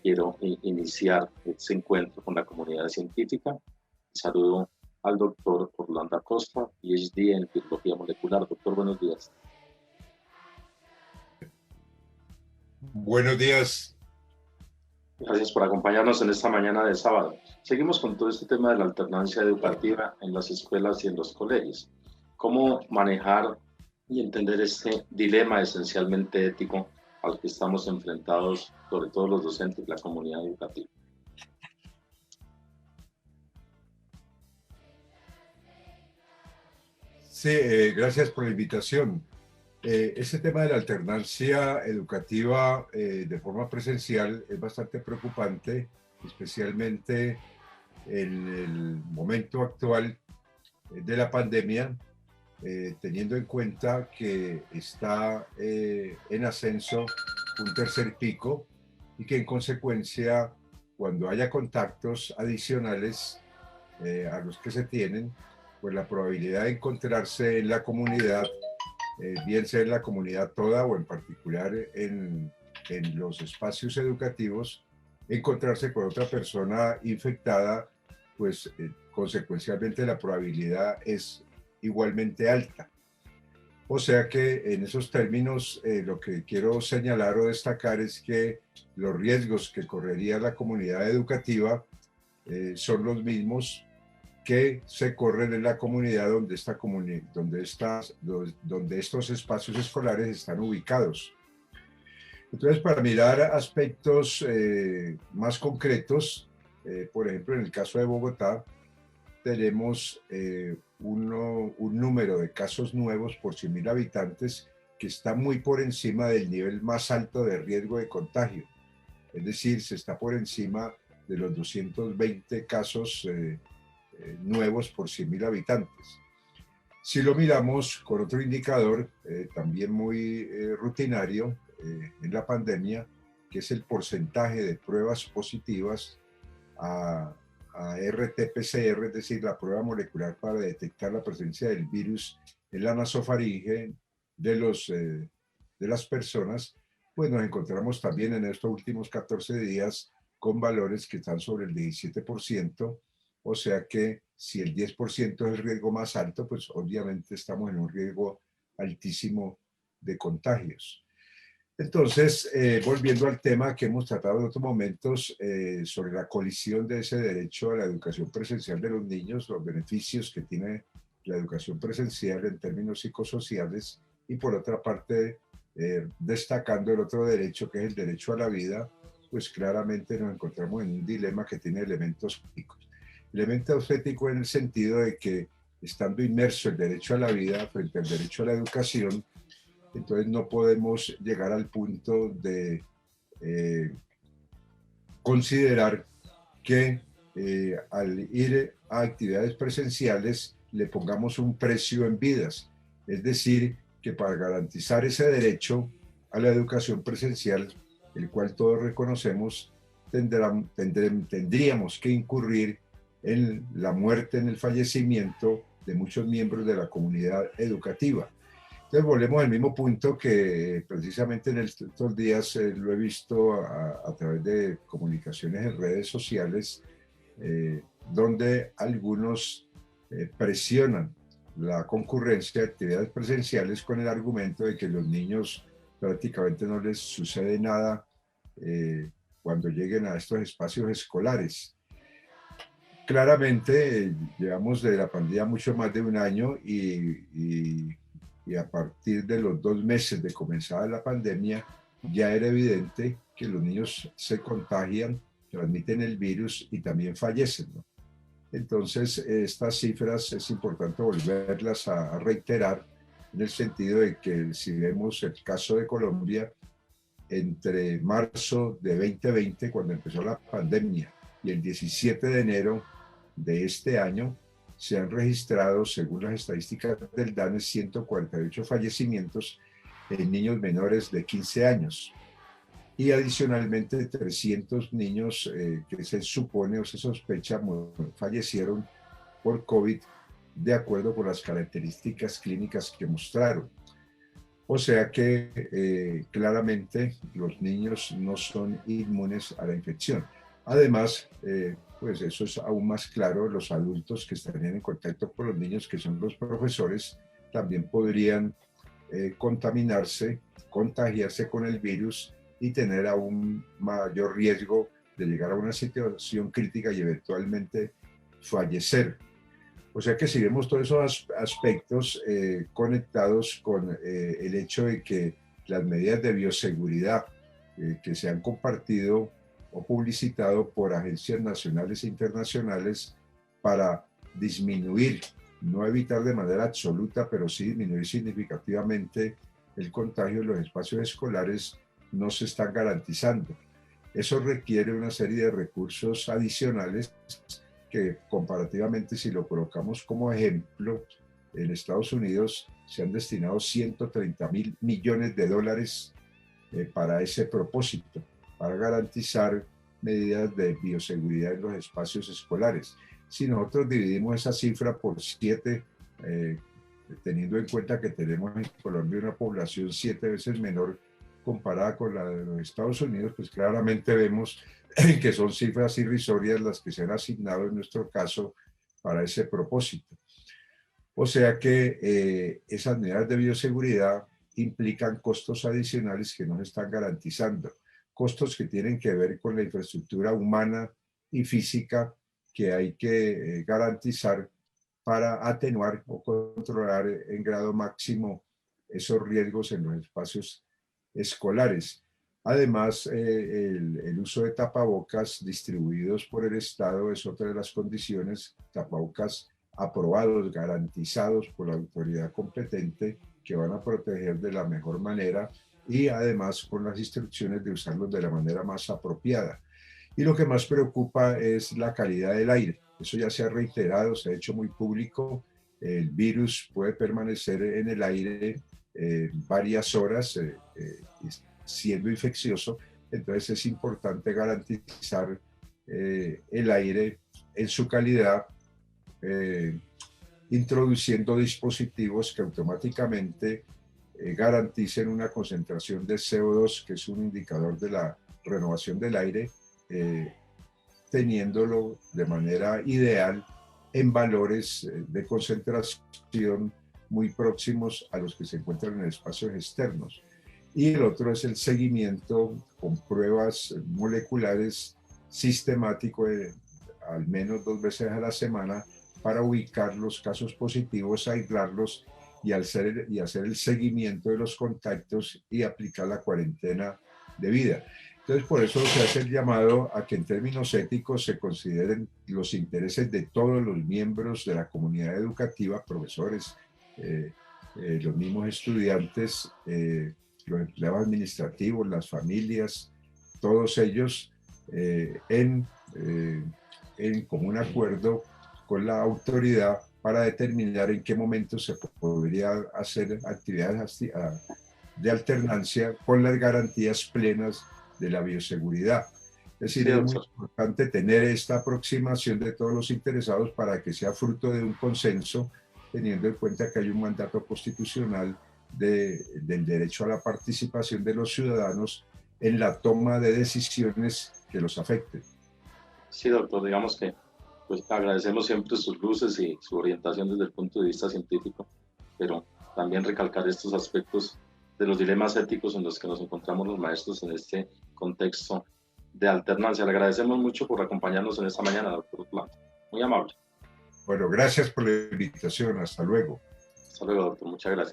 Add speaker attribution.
Speaker 1: quiero iniciar este encuentro con la comunidad científica. Saludo al doctor Orlando Acosta, PhD en biología molecular. Doctor, buenos días.
Speaker 2: Buenos días.
Speaker 1: Gracias por acompañarnos en esta mañana de sábado. Seguimos con todo este tema de la alternancia educativa en las escuelas y en los colegios. ¿Cómo manejar y entender este dilema esencialmente ético al que estamos enfrentados, sobre todo los docentes y la comunidad educativa?
Speaker 2: Sí, gracias por la invitación. Este tema de la alternancia educativa de forma presencial es bastante preocupante, especialmente en el momento actual de la pandemia, teniendo en cuenta que está en ascenso un tercer pico y que en consecuencia, cuando haya contactos adicionales a los que se tienen, pues la probabilidad de encontrarse en la comunidad, bien sea en la comunidad toda o en particular en los espacios educativos, encontrarse con otra persona infectada, pues consecuencialmente la probabilidad es igualmente alta. O sea que en esos términos lo que quiero señalar o destacar es que los riesgos que correría la comunidad educativa son los mismos que se corren en la comunidad donde estos espacios escolares están ubicados. Entonces, para mirar aspectos más concretos, por ejemplo, en el caso de Bogotá, tenemos un número de casos nuevos por 100.000 habitantes que está muy por encima del nivel más alto de riesgo de contagio. Es decir, se está por encima de los 220 casos nuevos por 100.000 habitantes. Si lo miramos con otro indicador también muy rutinario en la pandemia, que es el porcentaje de pruebas positivas a RT-PCR, es decir, la prueba molecular para detectar la presencia del virus en la nasofaringe de las personas, pues nos encontramos también en estos últimos 14 días con valores que están sobre el 17%, o sea que si el 10% es el riesgo más alto, pues obviamente estamos en un riesgo altísimo de contagios. Entonces, volviendo al tema que hemos tratado en otros momentos sobre la colisión de ese derecho a la educación presencial de los niños, los beneficios que tiene la educación presencial en términos psicosociales y por otra parte destacando el otro derecho que es el derecho a la vida, pues claramente nos encontramos en un dilema que tiene elementos éticos. Elementos éticos en el sentido de que estando inmerso el derecho a la vida frente al derecho a la educación, entonces no podemos llegar al punto de considerar que al ir a actividades presenciales le pongamos un precio en vidas. Es decir, que para garantizar ese derecho a la educación presencial, el cual todos reconocemos, tendríamos que incurrir en la muerte, en el fallecimiento de muchos miembros de la comunidad educativa. Entonces volvemos al mismo punto que precisamente en estos días lo he visto a través de comunicaciones en redes sociales, donde algunos presionan la concurrencia de actividades presenciales con el argumento de que los niños prácticamente no les sucede nada cuando lleguen a estos espacios escolares. Claramente llevamos de la pandemia mucho más de un año y a partir de los 2 meses de comenzada la pandemia ya era evidente que los niños se contagian, transmiten el virus y también fallecen, ¿no? Entonces estas cifras es importante volverlas a reiterar en el sentido de que si vemos el caso de Colombia, entre marzo de 2020, cuando empezó la pandemia, y el 17 de enero de este año, se han registrado, según las estadísticas del DANE, 148 fallecimientos en niños menores de 15 años. Y adicionalmente 300 niños que se supone o se sospecha fallecieron por COVID de acuerdo con las características clínicas que mostraron. O sea que claramente los niños no son inmunes a la infección. Además, pues eso es aún más claro, los adultos que estarían en contacto con los niños, que son los profesores, también podrían contaminarse, contagiarse con el virus y tener aún mayor riesgo de llegar a una situación crítica y eventualmente fallecer. O sea que si vemos todos esos aspectos conectados con el hecho de que las medidas de bioseguridad que se han compartido o publicitado por agencias nacionales e internacionales para disminuir, no evitar de manera absoluta, pero sí disminuir significativamente el contagio en los espacios escolares, no se están garantizando. Eso requiere una serie de recursos adicionales que comparativamente, si lo colocamos como ejemplo, en Estados Unidos se han destinado 130.000 millones de dólares para ese propósito, para garantizar medidas de bioseguridad en los espacios escolares. Si nosotros dividimos esa cifra por 7, teniendo en cuenta que tenemos en Colombia una población 7 veces menor comparada con la de los Estados Unidos, pues claramente vemos que son cifras irrisorias las que se han asignado en nuestro caso para ese propósito. O sea que esas medidas de bioseguridad implican costos adicionales que no se están garantizando, costos que tienen que ver con la infraestructura humana y física que hay que garantizar para atenuar o controlar en grado máximo esos riesgos en los espacios escolares. Además, el uso de tapabocas distribuidos por el Estado es otra de las condiciones, tapabocas aprobados, garantizados por la autoridad competente, que van a proteger de la mejor manera y además con las instrucciones de usarlos de la manera más apropiada. Y lo que más preocupa es la calidad del aire. Eso ya se ha reiterado, se ha hecho muy público. El virus puede permanecer en el aire varias horas siendo infeccioso, entonces es importante garantizar el aire en su calidad, introduciendo dispositivos que automáticamente garanticen una concentración de CO2, que es un indicador de la renovación del aire, teniéndolo de manera ideal en valores de concentración muy próximos a los que se encuentran en espacios externos. Y el otro es el seguimiento con pruebas moleculares sistemático, al menos 2 veces a la semana, para ubicar los casos positivos, aislarlos y hacer el seguimiento de los contactos y aplicar la cuarentena debida. Entonces, por eso se hace el llamado a que en términos éticos se consideren los intereses de todos los miembros de la comunidad educativa, profesores, los mismos estudiantes, los empleados administrativos, las familias, todos ellos en común acuerdo con la autoridad para determinar en qué momento se podría hacer actividades de alternancia con las garantías plenas de la bioseguridad. Es decir, es muy importante tener esta aproximación de todos los interesados para que sea fruto de un consenso, teniendo en cuenta que hay un mandato constitucional del derecho a la participación de los ciudadanos en la toma de decisiones que los afecten.
Speaker 1: Sí, doctor, digamos que pues agradecemos siempre sus luces y su orientación desde el punto de vista científico, pero también recalcar estos aspectos de los dilemas éticos en los que nos encontramos los maestros en este contexto de alternancia. Le agradecemos mucho por acompañarnos en esta mañana, doctor Planta. Muy amable.
Speaker 2: Bueno, gracias por la invitación. Hasta luego.
Speaker 1: Hasta luego, doctor. Muchas gracias.